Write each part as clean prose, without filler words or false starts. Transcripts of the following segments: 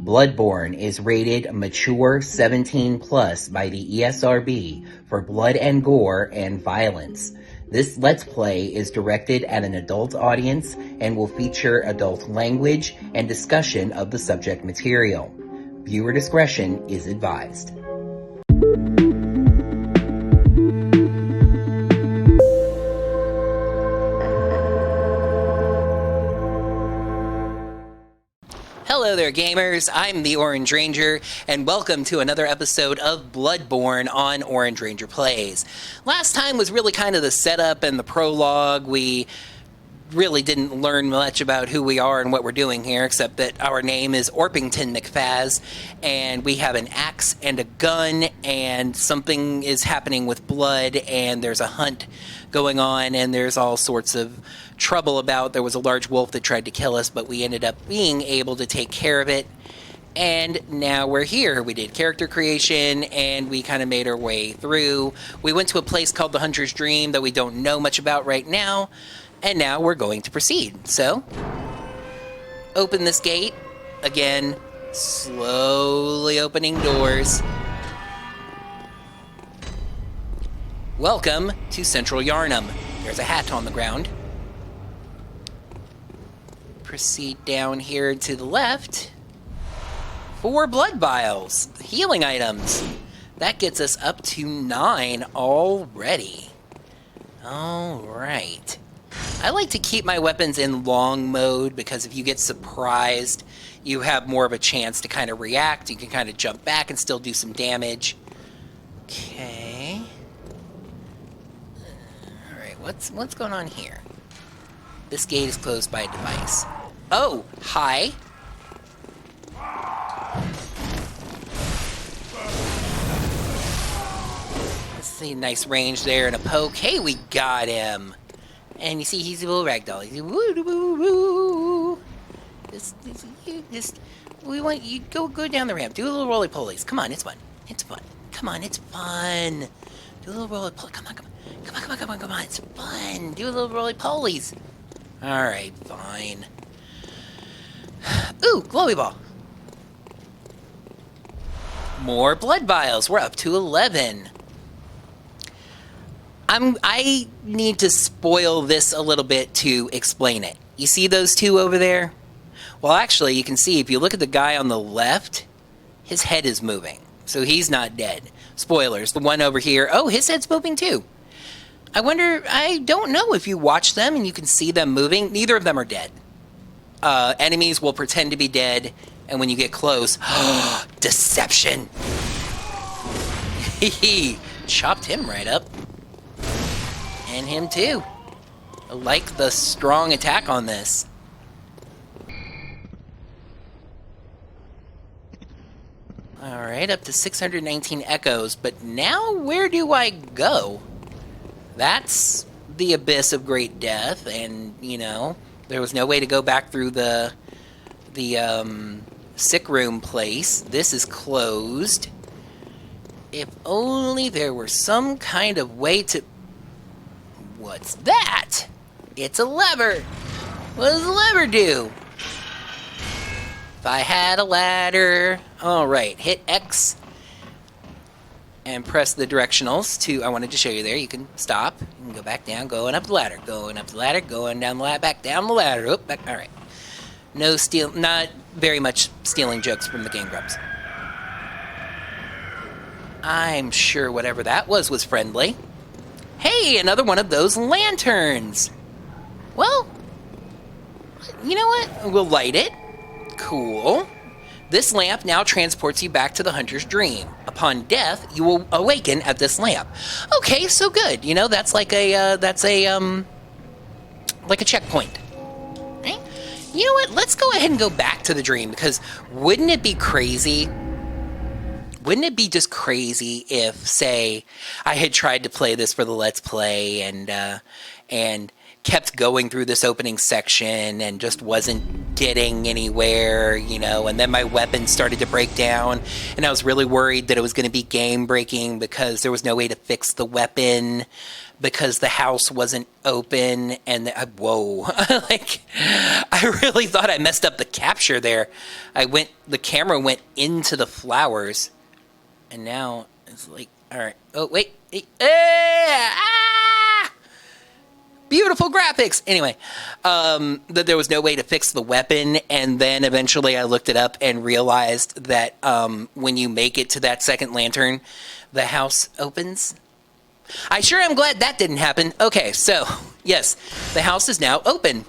Bloodborne is rated mature 17 plus by the ESRB for blood and gore and violence. This Let's Play is directed at an adult audience and will feature adult language and discussion of the subject material. Viewer discretion is advised. Hello there, gamers. I'm the Orange Ranger, and welcome to another episode of Bloodborne on Orange Ranger Plays. Last time was really kind of the setup and the prologue. We really didn't learn much about who we are and what we're doing here, except that our name is Orpington McFazz, and we have an axe and a gun, and something is happening with blood, and there's a hunt going on, and there's all sorts of trouble about. There was a large wolf that tried to kill us, but we ended up being able to take care of it, and now we're here. We did character creation, and we kind of made our way through. We went to a place called the Hunter's Dream that we don't know much about right now, and now we're going to proceed. So, open this gate. Again, slowly opening doors. Welcome to Central Yarnham. There's a hat on the ground. Proceed down here to the left. 4 blood vials, healing items. That gets us up to 9 already. Alright. I like to keep my weapons in long mode because if you get surprised, you have more of a chance to kind of react. You can kind of jump back and still do some damage. Okay. Alright, what's going on here? This gate is closed by a device. Oh, hi. Let's see, nice range there and a poke. Hey, we got him. And you see, he's a little ragdoll. He's woo-woo-woo. We want you go down the ramp. Do a little roly-polies. Come on, it's fun. It's fun. Come on, it's fun. Do a little roly-poly. Come on. It's fun. Do a little roly-polies. Alright, fine. Ooh, glowy ball. More blood vials. We're up to 11. I need to spoil this a little bit to explain it. You see those two over there? Well, actually, you can see if you look at the guy on the left, his head is moving. So he's not dead. Spoilers. The one over here, oh, his head's moving too. I don't know if you watch them and you can see them moving. Neither of them are dead. Enemies will pretend to be dead, and when you get close, deception! He chopped him right up. And him too. I like the strong attack on this. Alright, up to 619 echoes, but now where do I go? That's the abyss of great death, and, you know, there was no way to go back through the sick room place. This is closed. If only there were some kind of way to... What's that? It's a lever. What does the lever do? If I had a ladder... Alright, hit X and press the directionals to... I wanted to show you there. You can stop. You can go back down, going up the ladder, going up the ladder, going down the ladder, back down the ladder. Oop, back. Alright. No steal... Not very much stealing jokes from the Game Grumps. I'm sure whatever that was friendly. Hey, another one of those lanterns! Well, you know what? We'll light it. Cool. This lamp now transports you back to the Hunter's Dream. Upon death, you will awaken at this lamp. Okay, so good. You know, that's like a checkpoint. Right? You know what? Let's go ahead and go back to the dream, because wouldn't it be crazy? Wouldn't it be just crazy if, say, I had tried to play this for the Let's Play and kept going through this opening section and just wasn't getting anywhere, you know, and then my weapon started to break down, and I was really worried that it was going to be game breaking because there was no way to fix the weapon, because the house wasn't open, and whoa. Like, I really thought I messed up the capture there. The camera went into the flowers, and now it's like, all right. Oh, wait. Beautiful graphics. Anyway, that there was no way to fix the weapon, and then eventually I looked it up and realized that when you make it to that second lantern, the house opens. I sure am glad that didn't happen. Okay, so, yes, the house is now open.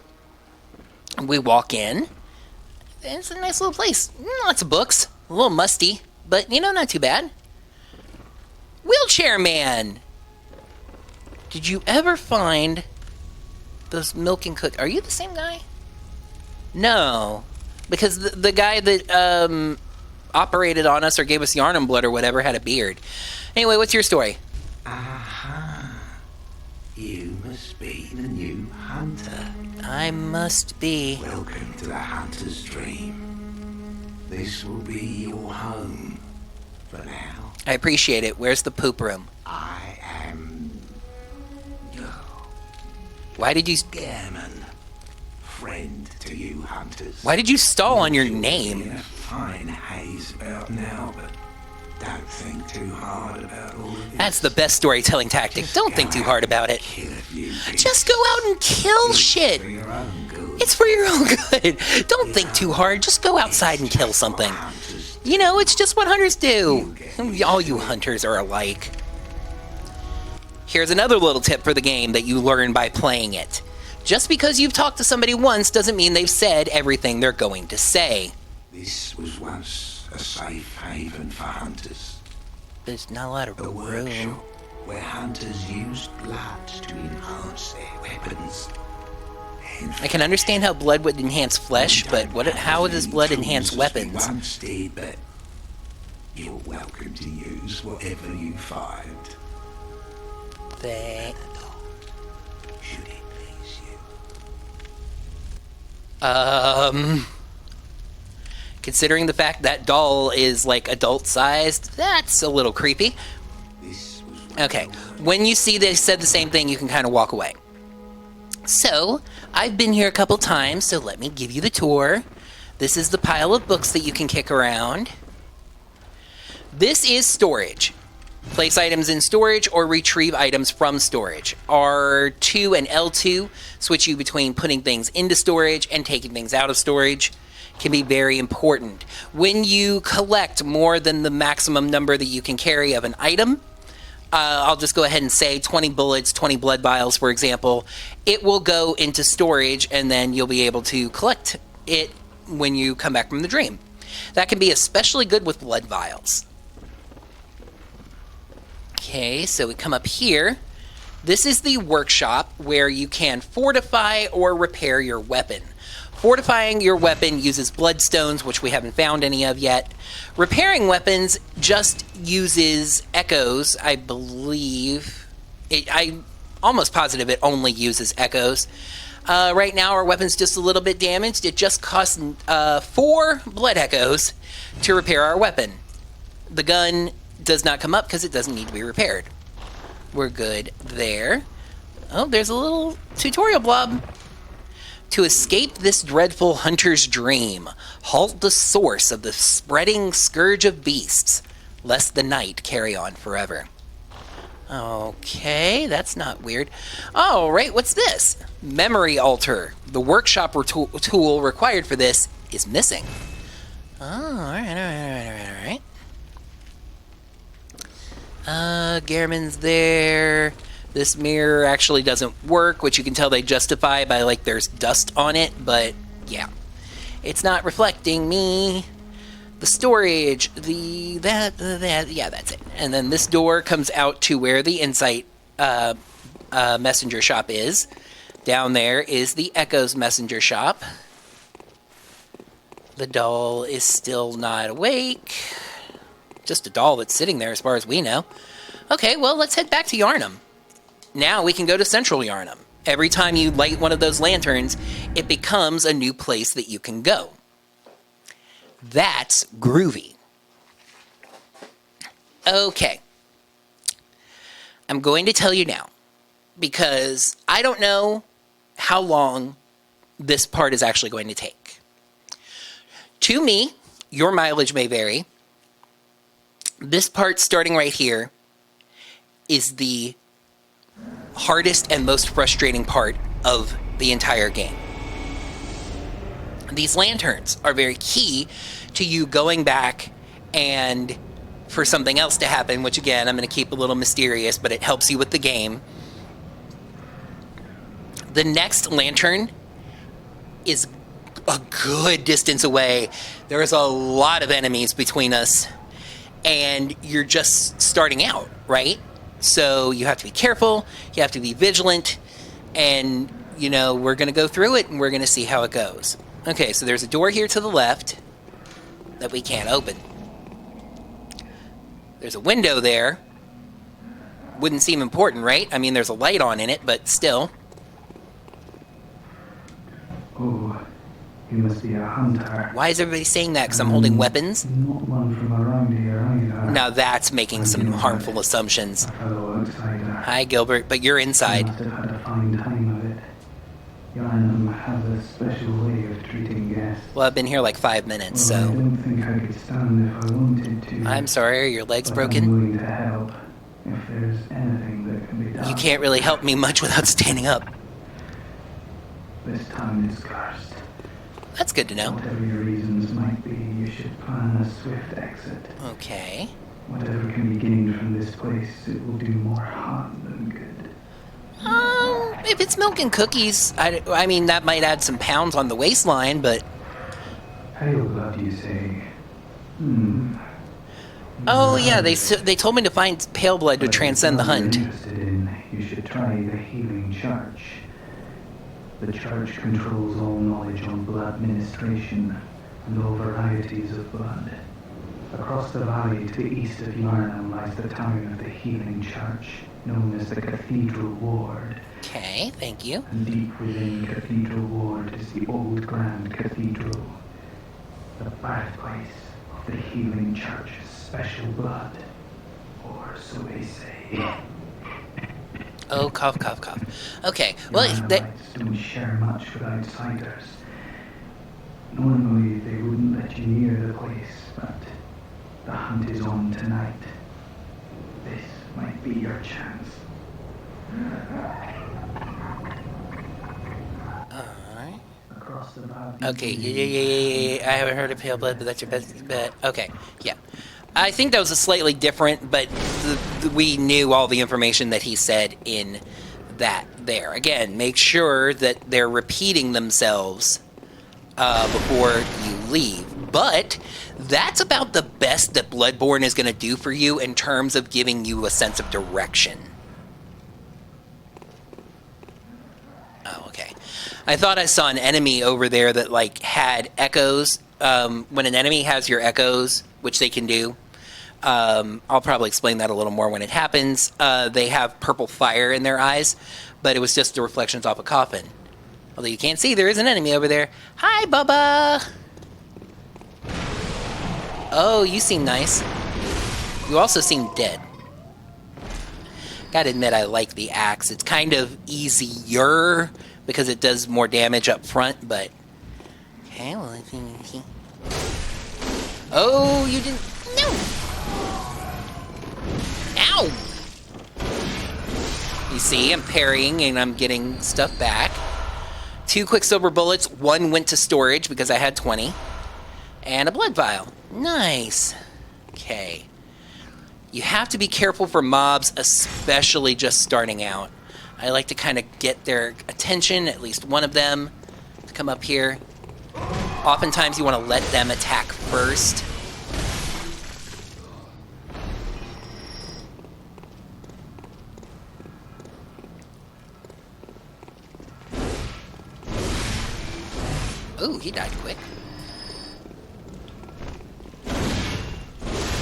We walk in, and it's a nice little place. Lots of books, a little musty, but, not too bad. Wheelchair Man! Did you ever find those milk and cook? Are you the same guy? No, because the guy that operated on us or gave us Yarnham blood or whatever had a beard. Anyway, what's your story? Aha. You must be the new hunter. I must be. Welcome to the hunter's dream. This will be your home for now. I appreciate it. Where's the poop room? I am... Why did you... Gammon. Friend to you hunters. Why did you stall on your name? A fine haze about now, but don't think too hard about all of this. That's the best storytelling tactic. Don't think too hard about it. Just go out and kill shit. For your own good. It's for your own good. Don't think too hard. Just go outside and kill something. It's just what hunters do. All you hunters are alike. Here's another little tip for the game that you learn by playing it. Just because you've talked to somebody once doesn't mean they've said everything they're going to say. This was once a safe haven for hunters. There's not a lot of A room. workshop where hunters used blood to enhance their weapons. I can understand how blood would enhance flesh, but how does blood enhance weapons? Once did, but you're welcome to use whatever you find. Should it please you? Considering the fact that doll is like adult-sized, that's a little creepy. Okay, when you see they said the same thing, you can kind of walk away. So, I've been here a couple times, so let me give you the tour. This is the pile of books that you can kick around. This is storage. Place items in storage or retrieve items from storage. R2 and L2 switch you between putting things into storage and taking things out of storage. Can be very important. When you collect more than the maximum number that you can carry of an item, I'll just go ahead and say 20 bullets, 20 blood vials, for example, it will go into storage and then you'll be able to collect it when you come back from the dream. That can be especially good with blood vials. Okay, so we come up here. This is the workshop where you can fortify or repair your weapon. Fortifying your weapon uses bloodstones, which we haven't found any of yet. Repairing weapons just uses echoes, I believe. I'm almost positive it only uses echoes. Right now our weapon's just a little bit damaged. It just costs 4 blood echoes to repair our weapon. The gun does not come up because it doesn't need to be repaired. We're good there. Oh, there's a little tutorial blob. To escape this dreadful hunter's dream, halt the source of the spreading scourge of beasts, lest the night carry on forever. Okay, that's not weird. All right, what's this? Memory altar. The workshop tool required for this is missing. Oh, all right. Gehrman's there. This mirror actually doesn't work, which you can tell they justify by, like, there's dust on it, but yeah. It's not reflecting me. The storage, yeah, that's it. And then this door comes out to where the Insight messenger shop is. Down there is the Echoes messenger shop. The doll is still not awake. Just a doll that's sitting there as far as we know. Okay, well, let's head back to Yarnham. Now we can go to Central Yarnham. Every time you light one of those lanterns, it becomes a new place that you can go. That's groovy. Okay. I'm going to tell you now. because I don't know how long this part is actually going to take. To me, your mileage may vary. This part starting right here is the hardest and most frustrating part of the entire game. These lanterns are very key to you going back and for something else to happen, which again, I'm going to keep a little mysterious, but it helps you with the game. The next lantern is a good distance away. There's a lot of enemies between us, and you're just starting out, right? So you have to be careful, you have to be vigilant, and, you know, we're going to go through it, and we're going to see how it goes. Okay, so there's a door here to the left that we can't open. There's a window there. Wouldn't seem important, right? I mean, there's a light on in it, but still. Oh, you must be a hunter. Why is everybody saying that? Because I'm holding weapons? Not one from around here either. Now that's making some harmful assumptions. A fellow outsider. Hi, Gilbert, but you're You inside. must have had a fine time of it. Yarnham has a special way of treating guests. Well, I've been here like 5 minutes, Well, I so... don't think I could stand if I wanted to. I'm sorry, are your legs but I'm broken? willing to help if there's anything that can be done. You can't really help me much without standing up. This town is cursed. That's good to know. Whatever your reasons might be, you should plan a swift exit. Okay. Whatever can be gained from this place, it will do more harm than good. If it's milk and cookies, I mean, that might add some pounds on the waistline, but... Pale blood, you say? Oh, yeah, they told me to find pale blood to But transcend the if you're hunt. interested in, you should try the Healing Church. The church controls all knowledge on blood ministration and all varieties of blood. Across the valley to the east of Yarnham lies the town of the Healing Church, known as the Cathedral Ward. Okay, thank you. And deep within Cathedral Ward is the old Grand Cathedral, the birthplace of the Healing Church's special blood, or so they say. Oh, cough, cough, cough. Okay, well, Yarnhamites don't share much with outsiders. Normally, they wouldn't let you near the place, but the hunt is on tonight. This might be your chance. Alright. Across the valley. Okay, yeah. I haven't heard of pale blood, but that's your best bet. Okay, yeah. I think that was a slightly different, but we knew all the information that he said in that there. Again, make sure that they're repeating themselves before you leave. But that's about the best that Bloodborne is going to do for you in terms of giving you a sense of direction. Oh, okay. I thought I saw an enemy over there that, like, had echoes. When an enemy has your echoes, which they can do, I'll probably explain that a little more when it happens. They have purple fire in their eyes, but it was just the reflections off a coffin. Although you can't see, there is an enemy over there. Hi, Bubba! Oh, you seem nice. You also seem dead. Gotta admit, I like the axe. It's kind of easier because it does more damage up front, but... Okay, well, I think... Oh, you didn't... No! Ow! You see, I'm parrying and I'm getting stuff back. 2 Quicksilver bullets, 1 went to storage because I had 20. And a blood vial. Nice. Okay. You have to be careful for mobs, especially just starting out. I like to kind of get their attention, at least one of them, to come up here. Oftentimes you want to let them attack first. Ooh, he died quick.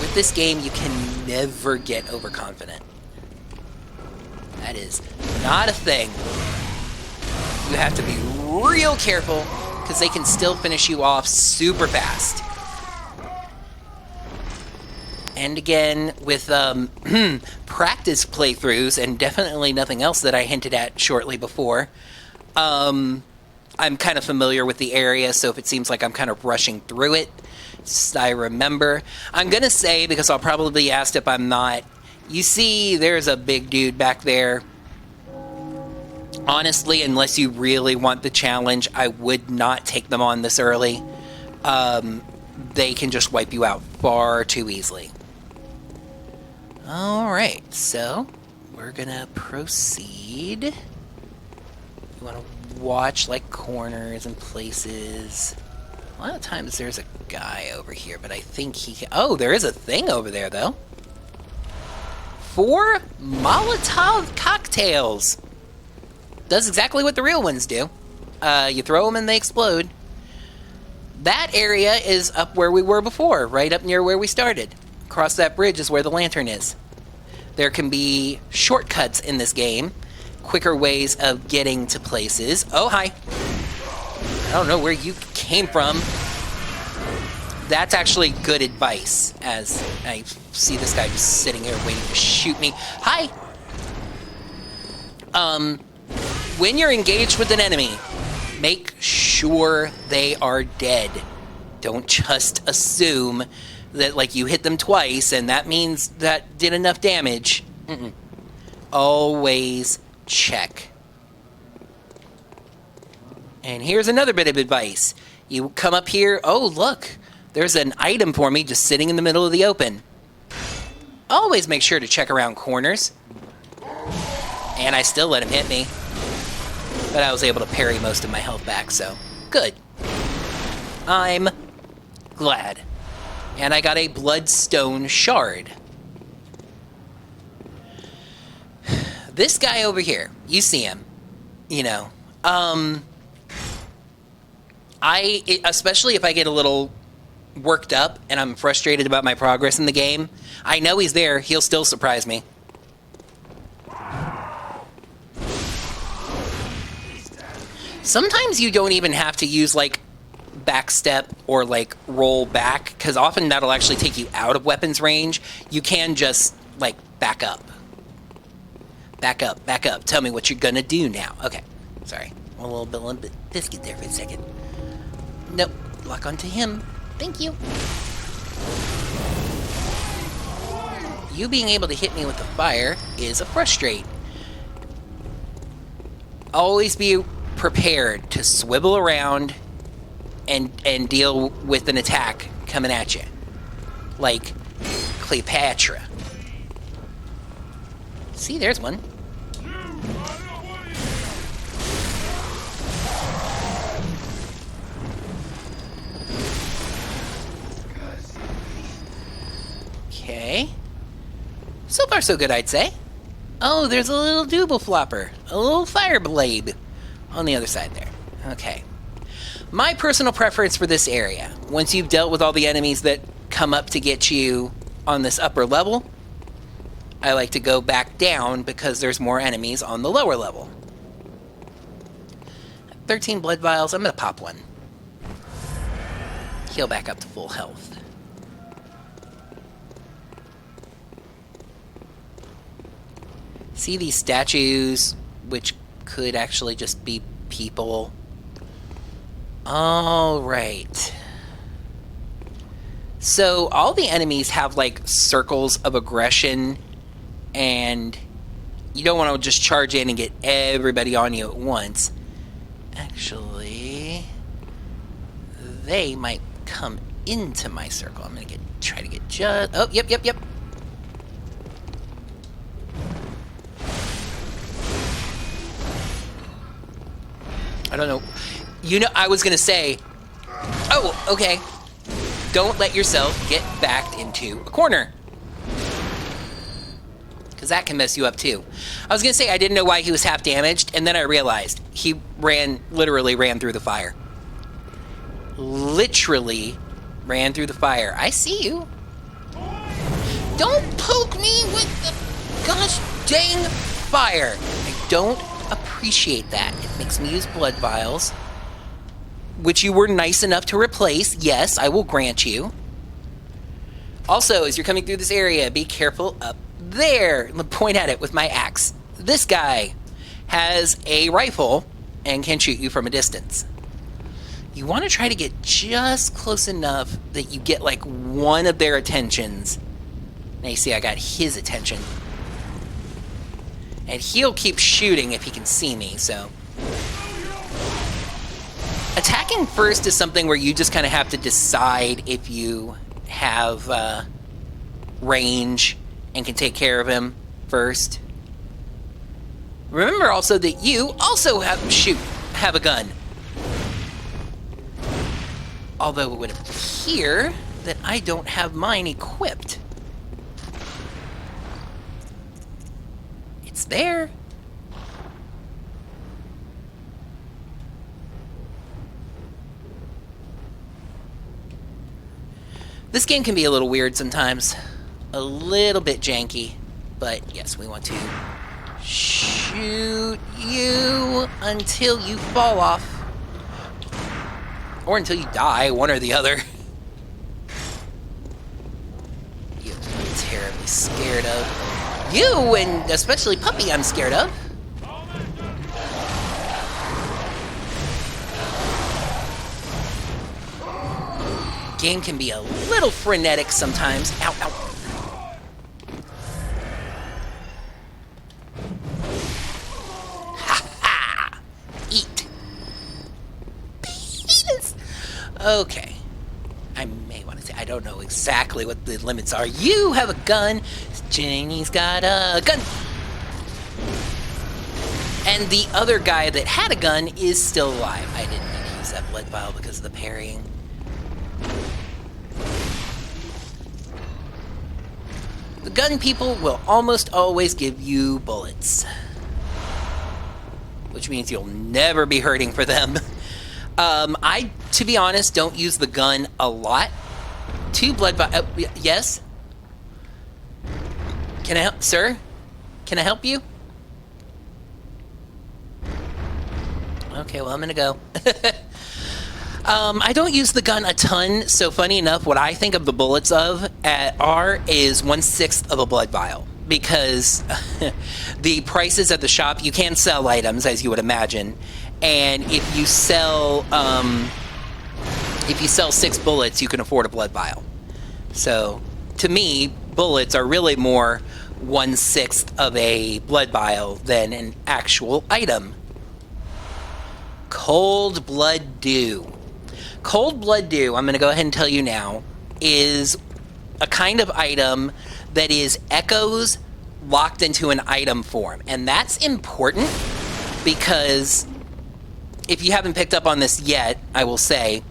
With this game, you can never get overconfident. That is not a thing. You have to be real careful, because they can still finish you off super fast. And again, with practice playthroughs, and definitely nothing else that I hinted at shortly before, I'm kind of familiar with the area, so if it seems like I'm kind of rushing through it, I remember. I'm going to say, because I'll probably be asked if I'm not, you see there's a big dude back there. Honestly, unless you really want the challenge, I would not take them on this early. They can just wipe you out far too easily. Alright, so we're gonna proceed. You want to watch like corners and places. A lot of times there's a guy over here, but I think he can... Oh, there is a thing over there, though. 4 Molotov cocktails. Does exactly what the real ones do. You throw them and they explode. That area is up where we were before, right up near where we started. Across that bridge is where the lantern is. There can be shortcuts in this game, quicker ways of getting to places. Oh, hi. I don't know where you came from. That's actually good advice, as I see this guy just sitting here waiting to shoot me. Hi! When you're engaged with an enemy, make sure they are dead. Don't just assume that, like, you hit them twice and that means that did enough damage. Always check. And here's another bit of advice. You come up here, oh, look, there's an item for me just sitting in the middle of the open. Always make sure to check around corners. And I still let him hit me. But I was able to parry most of my health back, so good. I'm glad. And I got a bloodstone shard. This guy over here, you see him, you know. Especially if I get a little worked up and I'm frustrated about my progress in the game, I know he's there, he'll still surprise me. Sometimes you don't even have to use, like, backstep or, like, roll back, because often that'll actually take you out of weapons range. You can just, like, back up. Back up, back up. Tell me what you're gonna do now. Okay, sorry. A little bit biscuit there for a second. Nope, lock onto him. Thank you. You being able to hit me with the fire is a frustrate. Always be prepared to swivel around and deal with an attack coming at you. Like Cleopatra. See, there's one. Okay. So far so good, I'd say. Oh, there's a little double flopper. A little fire blade on the other side there. Okay. My personal preference for this area, once you've dealt with all the enemies that come up to get you on this upper level, I like to go back down because there's more enemies on the lower level. 13 blood vials. I'm going to pop one. Heal back up to full health. See these statues, which could actually just be people. All right. So all the enemies have like circles of aggression, and you don't want to just charge in and get everybody on you at once. Actually, they might come into my circle. I'm gonna try to get just... Oh, yep. I don't know. You know, I was gonna say... Oh, okay. Don't let yourself get backed into a corner, because that can mess you up too. I was gonna say I didn't know why he was half damaged, and then I realized he literally ran through the fire. Literally ran through the fire. I see you. Don't poke me with the gosh dang fire. I don't appreciate that. It makes me use blood vials, which you were nice enough to replace. Yes, I will grant you. Also, as you're coming through this area, be careful up there. I'm gonna point at it with my axe. This guy has a rifle and can shoot you from a distance. You want to try to get just close enough that you get like one of their attentions. Now you see I got his attention. And he'll keep shooting if he can see me, so. Attacking first is something where you just kind of have to decide if you have range and can take care of him first. Remember also that you also have a gun. Although it would appear that I don't have mine equipped. It's there. This game can be a little weird sometimes. A little bit janky. But yes, we want to shoot you until you fall off. Or until you die, one or the other. You I'm terribly scared of. You, and especially Puppy, I'm scared of. Game can be a little frenetic sometimes. Ow, ow. Ha ha! Eat. Penis! Okay. I may want to say, I don't know exactly what the limits are. You have a gun. Janie's got a gun. And the other guy that had a gun is still alive. I didn't need to use that blood vial because of the parrying. The gun people will almost always give you bullets. Which means you'll never be hurting for them. I, to be honest, don't use the gun a lot. 2 blood vials. Yes? Can I help, sir? Can I help you? Okay, well, I'm gonna go. I don't use the gun a ton, so funny enough, what I think of the bullets of is 1/6 of a blood vial. Because the prices at the shop, you can sell items, as you would imagine. And if you sell 6 bullets, you can afford a blood vial. So, to me, bullets are really more 1/6 of a blood vial than an actual item. Cold Blood Dew. Cold Blood Dew, I'm going to go ahead and tell you now, is a kind of item that is echoes locked into an item form. And that's important because if you haven't picked up on this yet, I will say,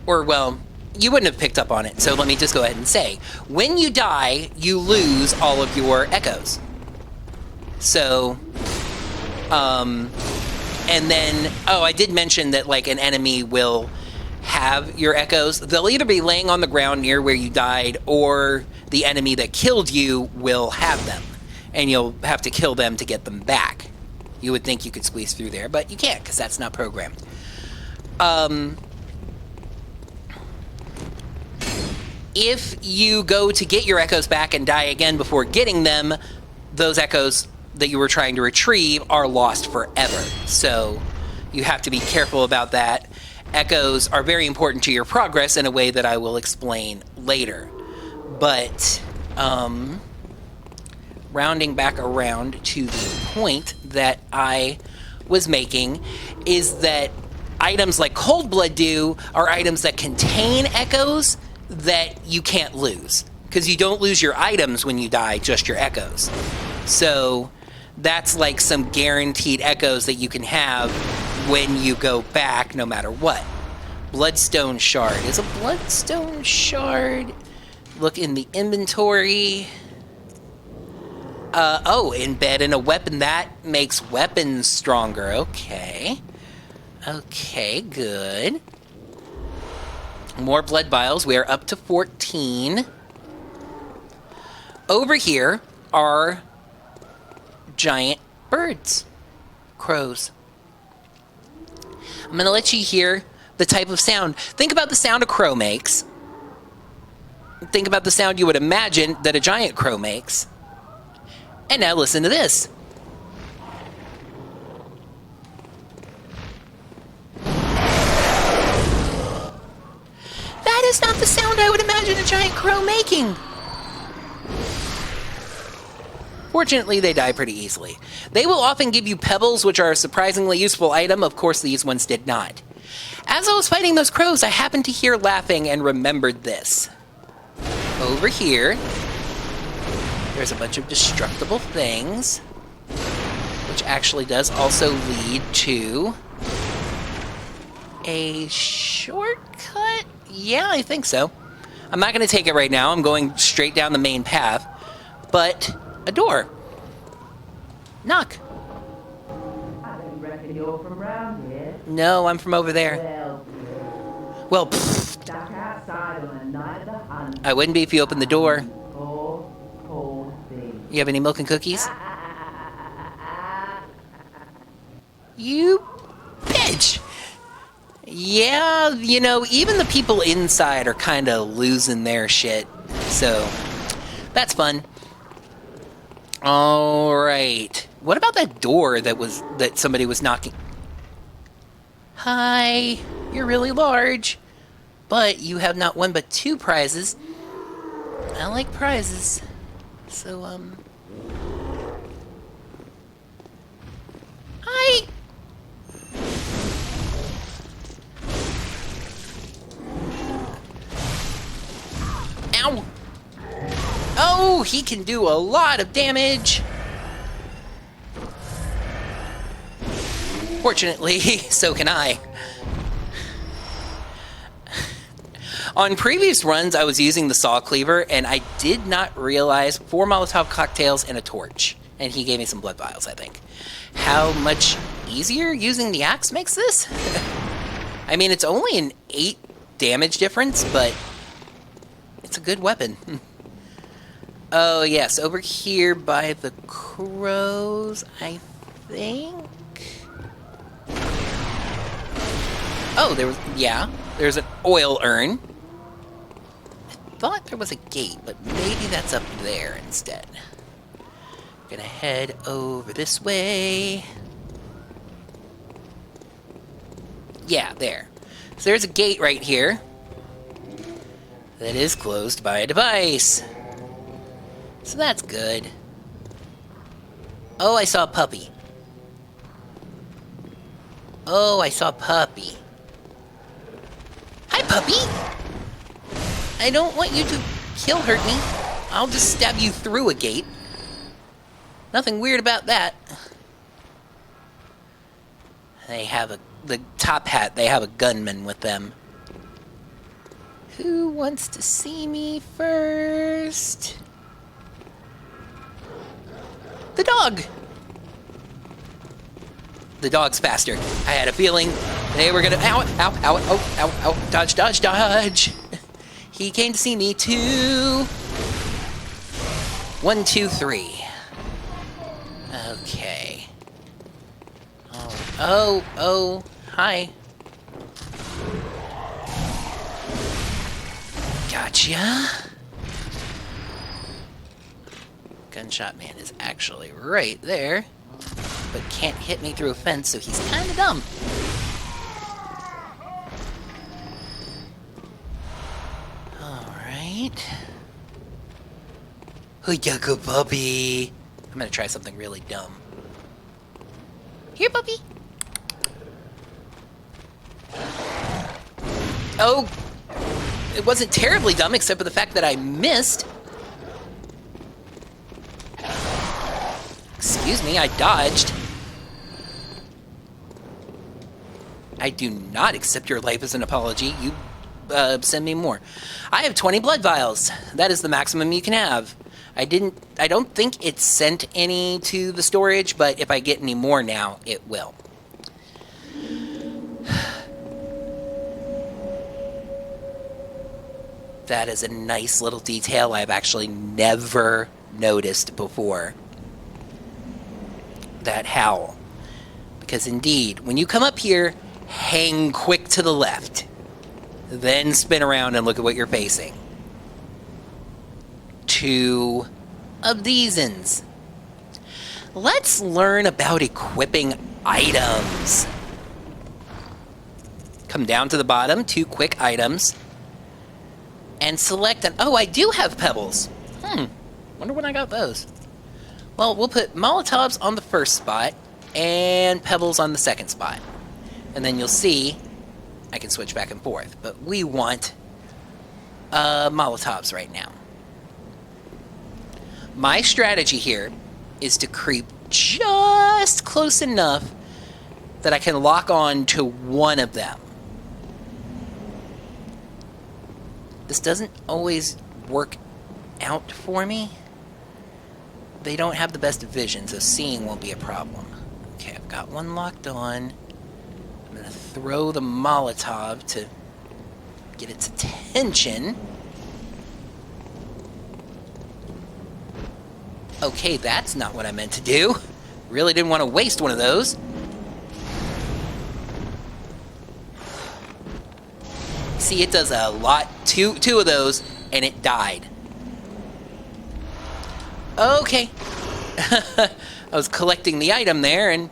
or well, you wouldn't have picked up on it, so let me just go ahead and say, when you die, you lose all of your echoes. So, and then, oh, I did mention that, like, an enemy will have your echoes. They'll either be laying on the ground near where you died, or the enemy that killed you will have them. And you'll have to kill them to get them back. You would think you could squeeze through there, but you can't, because that's not programmed. If you go to get your echoes back and die again before getting them, those echoes that you were trying to retrieve are lost forever. So you have to be careful about that. Echoes are very important to your progress in a way that I will explain later. But rounding back around to the point that I was making is that items like Cold Blood Dew are items that contain echoes that you can't lose. Because you don't lose your items when you die, just your echoes. So that's like some guaranteed echoes that you can have when you go back no matter what. Bloodstone Shard. Is a Bloodstone Shard... Look in the inventory. Embed in a weapon. That makes weapons stronger. Okay. Okay, good. More blood vials. We are up to 14. Over here are giant birds. Crows. I'm going to let you hear the type of sound. Think about the sound a crow makes. Think about the sound you would imagine that a giant crow makes. And now listen to this. That is not the sound I would imagine a giant crow making. Fortunately, they die pretty easily. They will often give you pebbles, which are a surprisingly useful item. Of course, these ones did not. As I was fighting those crows, I happened to hear laughing and remembered this. Over here, there's a bunch of destructible things, which actually does also lead to a shortcut? Yeah, I think so. I'm not going to take it right now. I'm going straight down the main path. But a door. Knock. I reckon you're from around here. No, I'm from over there. Well, pfft. Stuck outside on a night of the hunt. I wouldn't be if you opened the door. Poor thing. You have any milk and cookies? You bitch! Yeah, you know, even the people inside are kind of losing their shit. So, that's fun. Alright. What about that door that somebody was knocking? Hi. You're really large. But you have not one but 2 prizes. I like prizes. So, Hi! Ow! Oh, he can do a lot of damage! Fortunately, so can I. On previous runs, I was using the saw cleaver, and I did not realize 4 Molotov cocktails and a torch. And he gave me some blood vials, I think. How much easier using the axe makes this? I mean, it's only an 8 damage difference, but it's a good weapon. Oh, yes, over here by the crows, I think? Oh, there's an oil urn. I thought there was a gate, but maybe that's up there instead. Gonna head over this way. Yeah, there. So there's a gate right here that is closed by a device. So that's good. Oh, I saw a puppy. Oh, I saw a puppy. Hi, puppy! I don't want you to hurt me. I'll just stab you through a gate. Nothing weird about that. They have the top hat, they have a gunman with them. Who wants to see me first? The dog! The dog's faster. I had a feeling they were gonna... Ow, ow, ow, ow, ow, ow. Dodge, dodge, dodge. He came to see me too. 1, 2, 3. Okay. Oh, hi. Gotcha. Gunshot man is actually right there, but can't hit me through a fence, so he's kind of dumb. Alright. Hoo-yucko puppy. I'm gonna try something really dumb. Here, puppy. Oh, it wasn't terribly dumb, except for the fact that I missed. Excuse me, I dodged. I do not accept your life as an apology. You, send me more. I have 20 blood vials. That is the maximum you can have. I don't think it sent any to the storage, but if I get any more now, it will. That is a nice little detail I've actually never noticed before. That howl. Because indeed, when you come up here, hang quick to the left. Then spin around and look at what you're facing. 2 of these. Let's learn about equipping items. Come down to the bottom, 2 quick items, and select an... Oh, I do have pebbles. Wonder when I got those. Well, we'll put Molotovs on the first spot and pebbles on the second spot. And then you'll see I can switch back and forth. But we want Molotovs right now. My strategy here is to creep just close enough that I can lock on to one of them. This doesn't always work out for me. They don't have the best vision, so seeing won't be a problem. Okay, I've got one locked on. I'm going to throw the Molotov to get its attention. Okay, that's not what I meant to do. Really didn't want to waste one of those. See, it does a lot. Two of those, and it died. Okay. I was collecting the item there, and...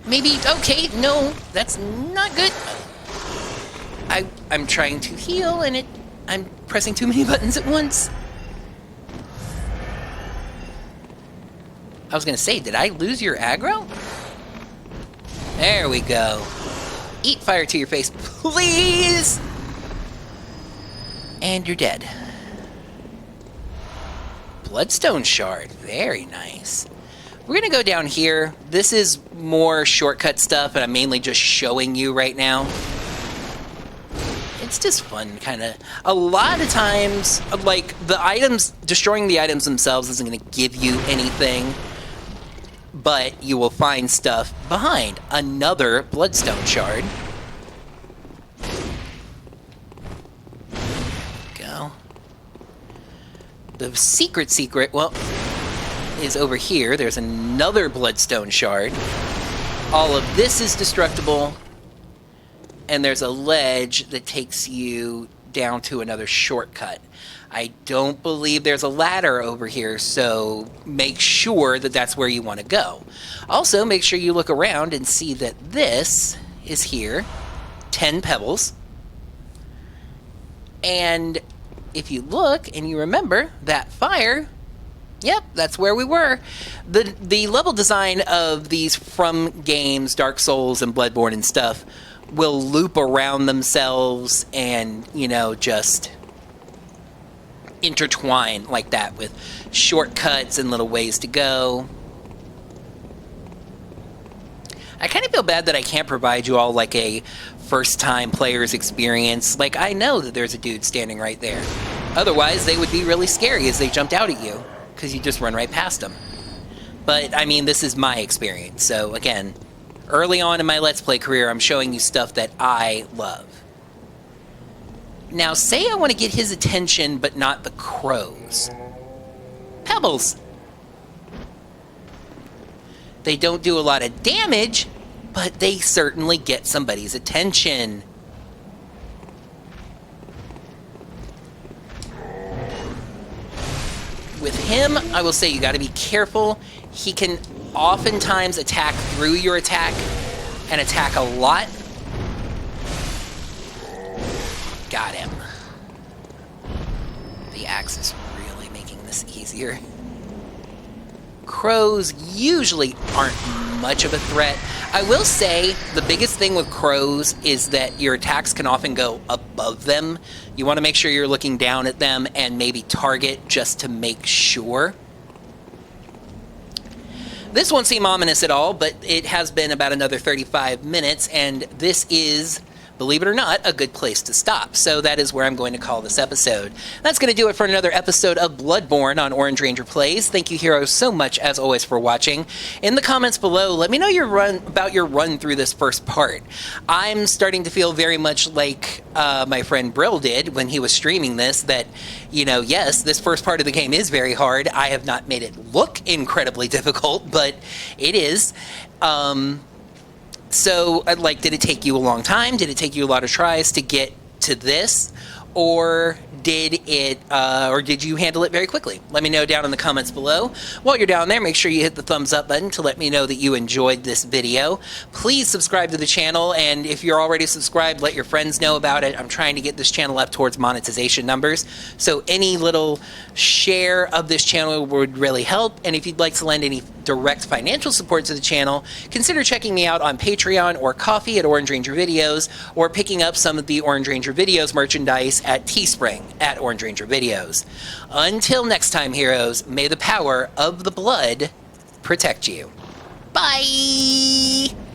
Maybe... Okay, no, that's not good. I'm trying to heal, and I'm pressing too many buttons at once. I was gonna say, did I lose your aggro? There we go. Eat fire to your face, please! And you're dead. Bloodstone shard, very nice. We're gonna go down here. This is more shortcut stuff, and I'm mainly just showing you right now. It's just fun, kind of. A lot of times, like, the items, destroying the items themselves isn't going to give you anything, but you will find stuff behind. Another bloodstone shard. Go. The secret, well, is over here. There's another bloodstone shard. All of this is destructible. And there's a ledge that takes you down to another shortcut. I don't believe there's a ladder over here, so make sure that that's where you want to go. Also, make sure you look around and see that this is here. 10 pebbles. And if you look and you remember that fire, yep, that's where we were. The level design of these From games, Dark Souls and Bloodborne and stuff, will loop around themselves and, you know, just intertwine like that with shortcuts and little ways to go. I kind of feel bad that I can't provide you all like a first-time player's experience. Like, I know that there's a dude standing right there. Otherwise, they would be really scary as they jumped out at you, because you just run right past them. But, I mean, this is my experience, so again... Early on in my Let's Play career, I'm showing you stuff that I love. Now, say I want to get his attention, but not the crows. Pebbles. They don't do a lot of damage, but they certainly get somebody's attention. With him, I will say you got to be careful. He can oftentimes attack through your attack and attack a lot. Got him. The axe is really making this easier. Crows usually aren't much of a threat. I will say the biggest thing with crows is that your attacks can often go above them. You want to make sure you're looking down at them and maybe target just to make sure. This won't seem ominous at all, but it has been about another 35 minutes, and this is, believe it or not, a good place to stop. So that is where I'm going to call this episode. That's going to do it for another episode of Bloodborne on Orange Ranger Plays. Thank you, heroes, so much, as always, for watching. In the comments below, let me know about your run through this first part. I'm starting to feel very much like my friend Brill did when he was streaming this, that, you know, yes, this first part of the game is very hard. I have not made it look incredibly difficult, but it is. So, like, did it take you a long time? Did it take you a lot of tries to get to this? Or did you handle it very quickly? Let me know down in the comments below. While you're down there, make sure you hit the thumbs up button to let me know that you enjoyed this video. Please subscribe to the channel, and if you're already subscribed, let your friends know about it. I'm trying to get this channel up towards monetization numbers, so any little share of this channel would really help. And if you'd like to lend any direct financial support to the channel, consider checking me out on Patreon or Coffee at Orange Ranger Videos, or picking up some of the Orange Ranger Videos merchandise at Teespring at Orange Ranger Videos. Until next time, heroes, may the power of the blood protect you. Bye!